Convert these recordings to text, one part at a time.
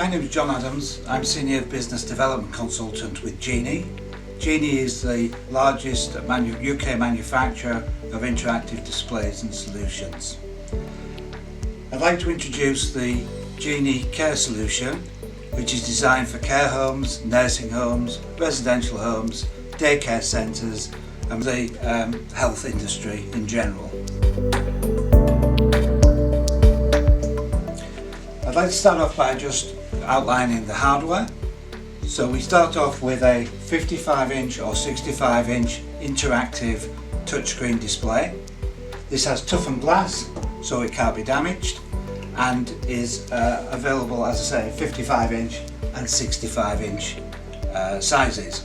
My name is John Adams. I'm Senior Business Development Consultant with Genee. Genee is the largest UK manufacturer of interactive displays and solutions. I'd like to introduce the Genee Care Solution, which is designed for care homes, nursing homes, residential homes, daycare centres and the health industry in general. I'd like to start off by just outlining the hardware. So we start off with a 55-inch or 65-inch interactive touchscreen display. This has toughened glass so it can't be damaged and is available, as I say, 55-inch and 65-inch sizes.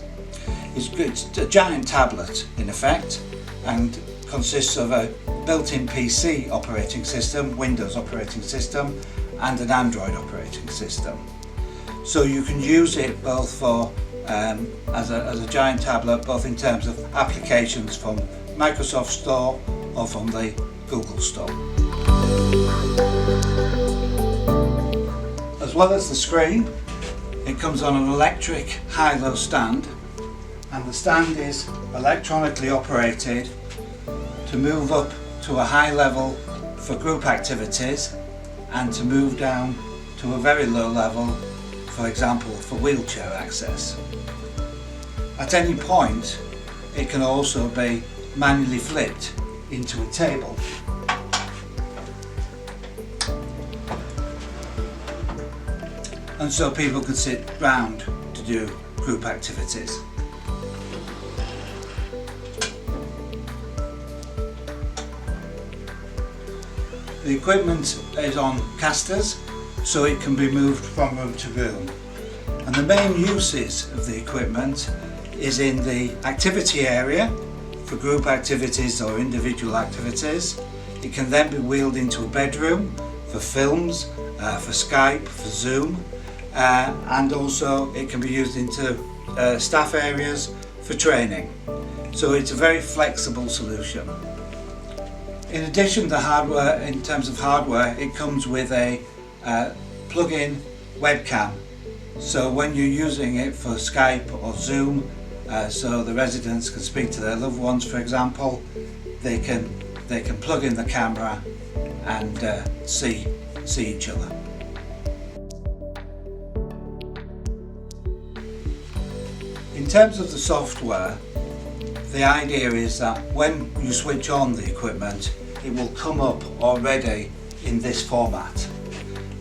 It's a giant tablet in effect and consists of a built-in PC operating system, Windows operating system and an Android operating system. So you can use it both for as a giant tablet, both in terms of applications from Microsoft Store or from the Google Store. As well as the screen, it comes on an electric high-low stand, and the stand is electronically operated to move up to a high level for group activities and to move down to a very low level, for example, for wheelchair access. At any point, it can also be manually flipped into a table. And so people can sit round to do group activities. The equipment is on casters, so it can be moved from room to room. And the main uses of the equipment is in the activity area for group activities or individual activities. It can then be wheeled into a bedroom for films, for Skype, for Zoom, and also it can be used into staff areas for training. So it's a very flexible solution. In addition to hardware, in terms of hardware, it comes with a plug-in webcam. So when you're using it for Skype or Zoom, so the residents can speak to their loved ones, for example, they can plug in the camera and see each other. In terms of the software, the idea is that when you switch on the equipment, it will come up already in this format.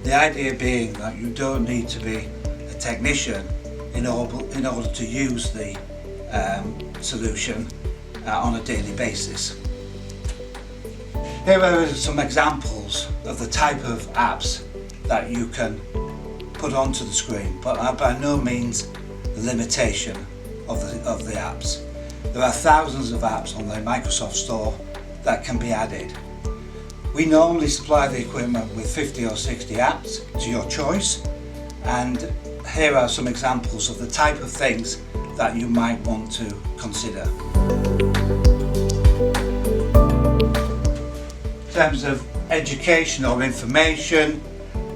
The idea being that you don't need to be a technician in order to use the solution on a daily basis. Here are some examples of the type of apps that you can put onto the screen, but are by no means the limitation of the apps. There are thousands of apps on the Microsoft Store that can be added. We normally supply the equipment with 50 or 60 apps to your choice, and here are some examples of the type of things that you might want to consider. In terms of education or information,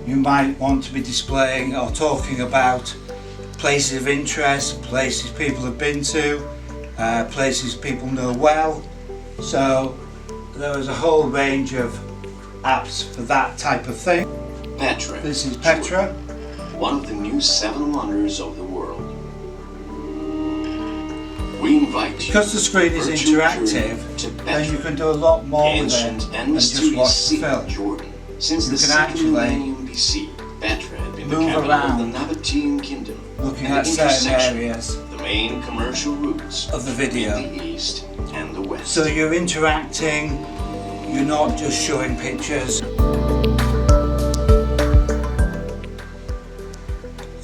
you might want to be displaying or talking about places of interest, places people have been to, places people know well. So there is a whole range of apps for that type of thing. Petra. This is Petra. One of the new 7 wonders of the world. We invite you. Because the screen is interactive, then you can do a lot more with it than just watch the film. Jordan. Since You the can second actually millennium BC, Petra had been the move capital around, of the Nabatean kingdom, looking and at the certain intersection areas of the main commercial routes of the video. in the east and the west. So you're interacting, you're not just showing pictures.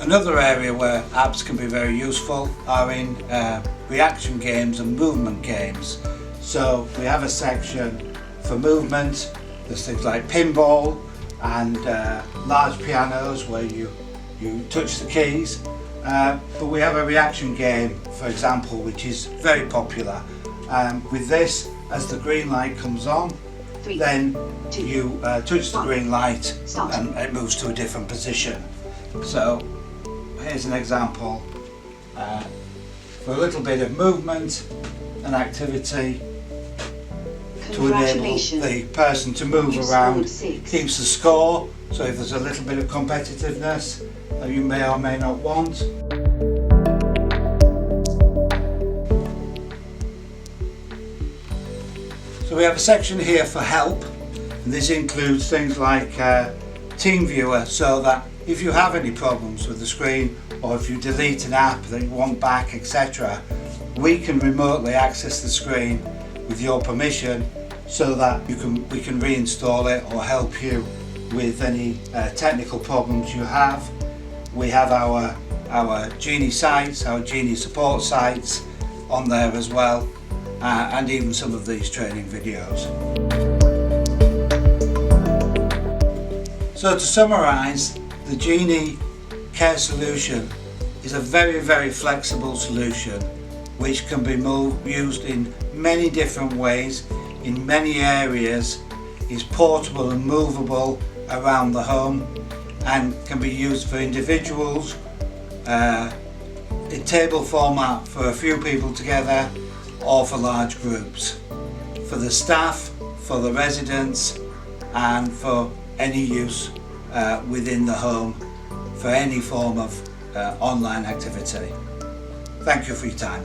Another area where apps can be very useful are in reaction games and movement games. So we have a section for movement. There's things like pinball and large pianos where you touch the keys. But we have a reaction game, for example, which is very popular. With this, as the green light comes on, then you touch the green light and it moves to a different position. So here's an example for a little bit of movement and activity to enable the person to move around, keeps the score, so if there's a little bit of competitiveness that you may or may not want. So we have a section here for help, and this includes things like TeamViewer, so that if you have any problems with the screen, or if you delete an app that you want back, etc., we can remotely access the screen with your permission, so that we can reinstall it or help you with any technical problems you have. We have our Genee sites, our Genee support sites on there as well, and even some of these training videos. So to summarise, the Genee Care Solution is a very, very flexible solution which can be used in many different ways, in many areas, is portable and movable around the home, and can be used for individuals, in table format for a few people together, or for large groups, for the staff, for the residents, and for any use within the home for any form of online activity. Thank you for your time.